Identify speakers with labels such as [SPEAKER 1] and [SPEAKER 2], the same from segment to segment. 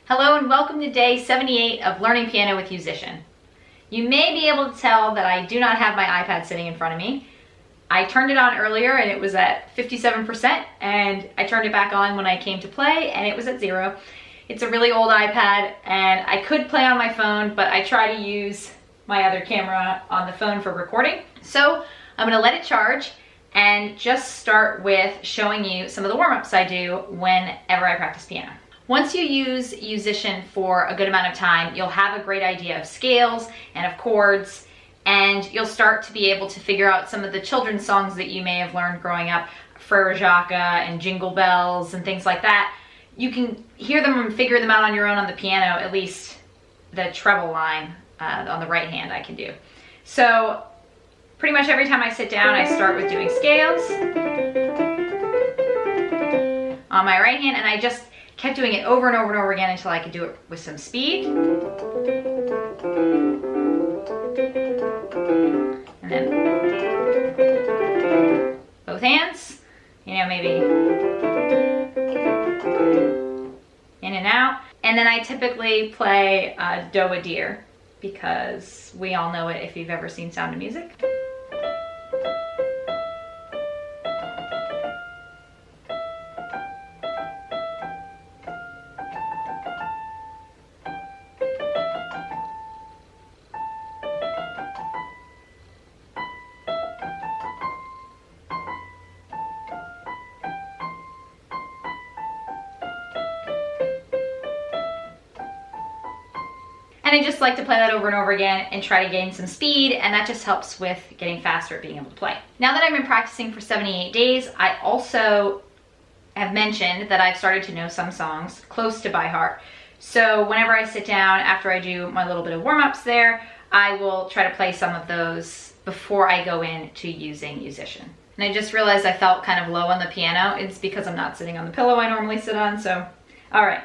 [SPEAKER 1] Hello and welcome to day 78 of Learning Piano with Yousician. You may be able to tell that I do not have my iPad sitting in front of me. I turned it on earlier and it was at 57%, and I turned it back on when I came to play and it was at 0. It's a really old iPad and I could play on my phone, but I try to use my other camera on the phone for recording. So I'm gonna let it charge and just start with showing you some of the warm-ups I do whenever I practice piano. Once you use Yousician for a good amount of time, you'll have a great idea of scales and of chords, and you'll start to be able to figure out some of the children's songs that you may have learned growing up, Frere Jacques and Jingle Bells and things like that. You can hear them and figure them out on your own on the piano, at least the treble line on the right hand I can do. So pretty much every time I sit down, I start with doing scales on my right hand, and I just kept doing it over and over and over again until I could do it with some speed. And then both hands, you know, maybe in and out. And then I typically play Do Dear, because we all know it if you've ever seen Sound of Music. And I just like to play that over and over again and try to gain some speed, and that just helps with getting faster at being able to play. Now that I've been practicing for 78 days, I also have mentioned that I've started to know some songs close to by heart. So whenever I sit down after I do my little bit of warm-ups there, I will try to play some of those before I go into using Yousician. And I just realized I felt kind of low on the piano. It's because I'm not sitting on the pillow I normally sit on, so all right.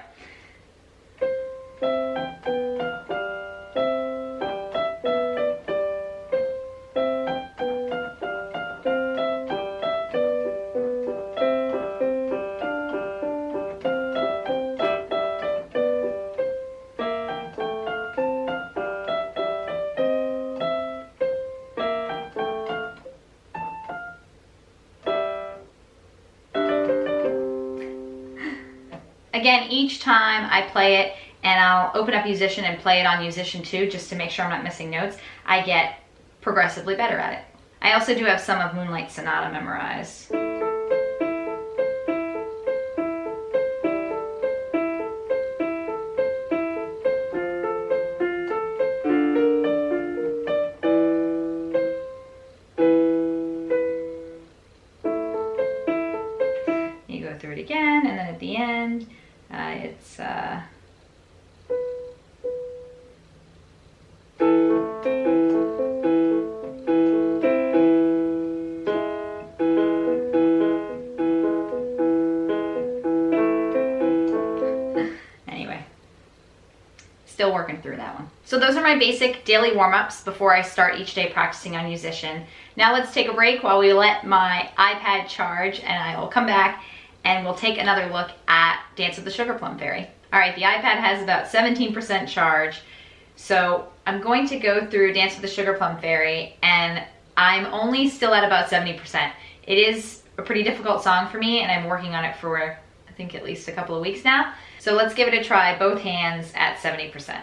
[SPEAKER 1] Again, each time I play it, and I'll open up Yousician and play it on Yousician too, just to make sure I'm not missing notes, I get progressively better at it. I also do have some of Moonlight Sonata memorized. You go through it again, and then at the end, it's anyway, still working through that one. So those are my basic daily warm-ups before I start each day practicing on Yousician. Now let's take a break while we let my iPad charge, and I will come back and we'll take another look at Dance of the Sugarplum Fairy. All right, the iPad has about 17% charge, so I'm going to go through Dance of the Sugarplum Fairy, and I'm only still at about 70%. It is a pretty difficult song for me, and I'm working on it for, I think, at least a couple of weeks now. So let's give it a try, both hands at 70%.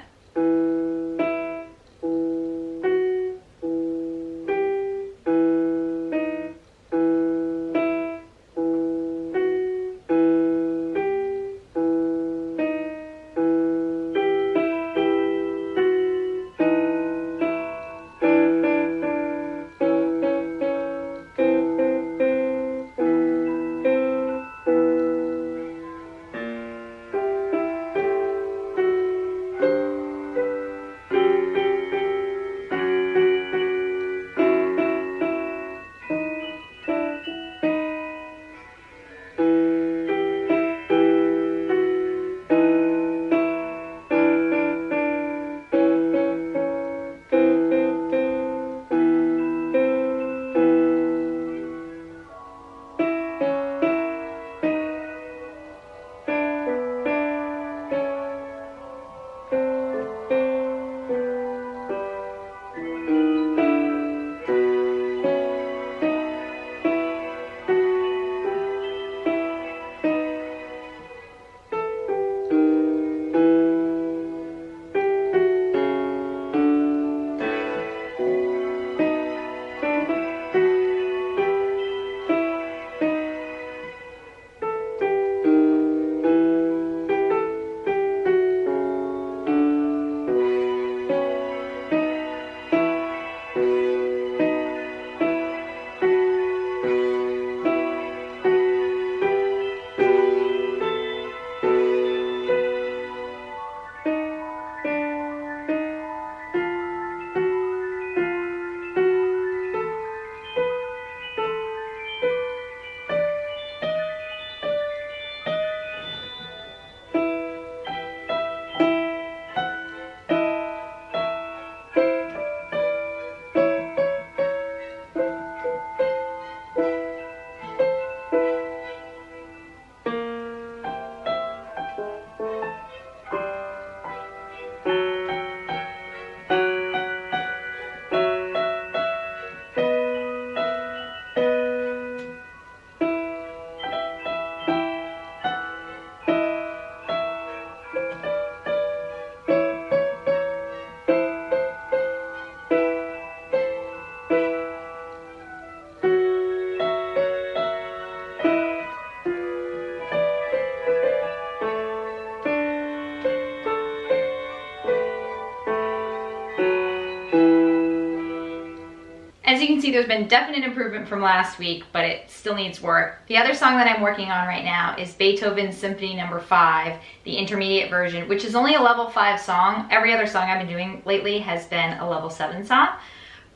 [SPEAKER 1] can see, there's been definite improvement from last week, but it still needs work. The other song that I'm working on right now is Beethoven's Symphony No. 5, the intermediate version, which is only a level 5 song. Every other song I've been doing lately has been a level 7 song.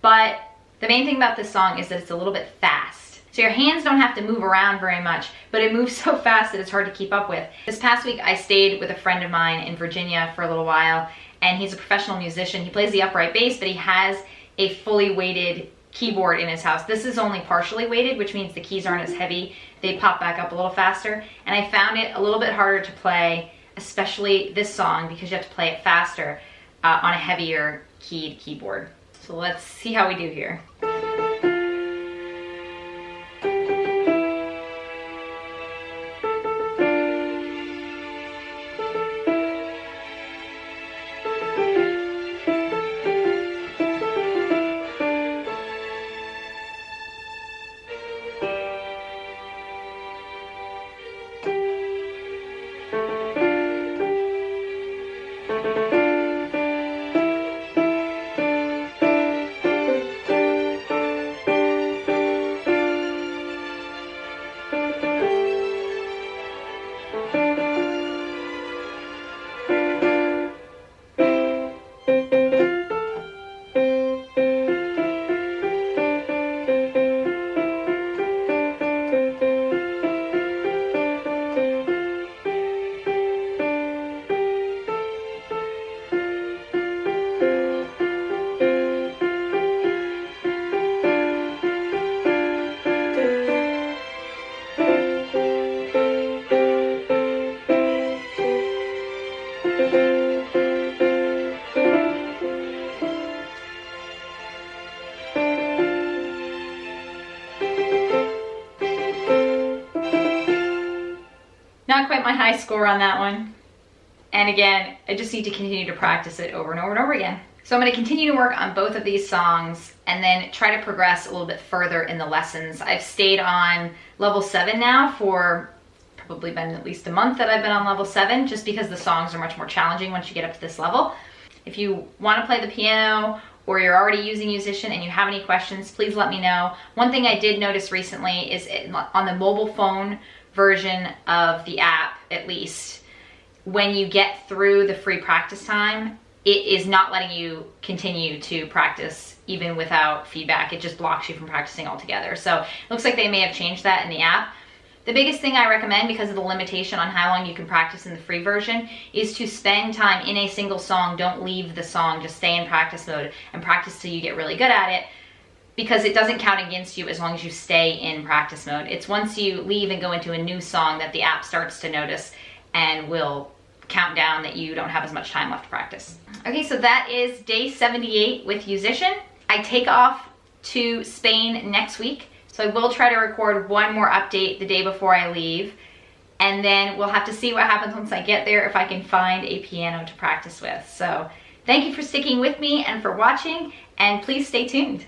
[SPEAKER 1] But the main thing about this song is that it's a little bit fast. So your hands don't have to move around very much, but it moves so fast that it's hard to keep up with. This past week, I stayed with a friend of mine in Virginia for a little while, and he's a professional musician. He plays the upright bass, but he has a fully weighted keyboard in his house. This is only partially weighted, which means the keys aren't as heavy. They pop back up a little faster. And I found it a little bit harder to play, especially this song, because you have to play it faster on a heavier keyed keyboard. So let's see how we do here. Not quite my high score on that one. And again, I just need to continue to practice it over and over and over again. So I'm going to continue to work on both of these songs and then try to progress a little bit further in the lessons. I've stayed on level 7 now for probably been at least a month that I've been on level 7, just because the songs are much more challenging once you get up to this level. If you want to play the piano or you're already using Yousician and you have any questions, please let me know. One thing I did notice recently is on the mobile phone version of the app, at least, when you get through the free practice time, it is not letting you continue to practice even without feedback. It just blocks you from practicing altogether. So it looks like they may have changed that in the app. The biggest thing I recommend, because of the limitation on how long you can practice in the free version, is to spend time in a single song. Don't leave the song, just stay in practice mode and practice till you get really good at it, because it doesn't count against you as long as you stay in practice mode. It's once you leave and go into a new song that the app starts to notice and will count down that you don't have as much time left to practice. Okay, so that is day 78 with Yousician. I take off to Spain next week, so I will try to record one more update the day before I leave, and then we'll have to see what happens once I get there, if I can find a piano to practice with. So thank you for sticking with me and for watching, and please stay tuned.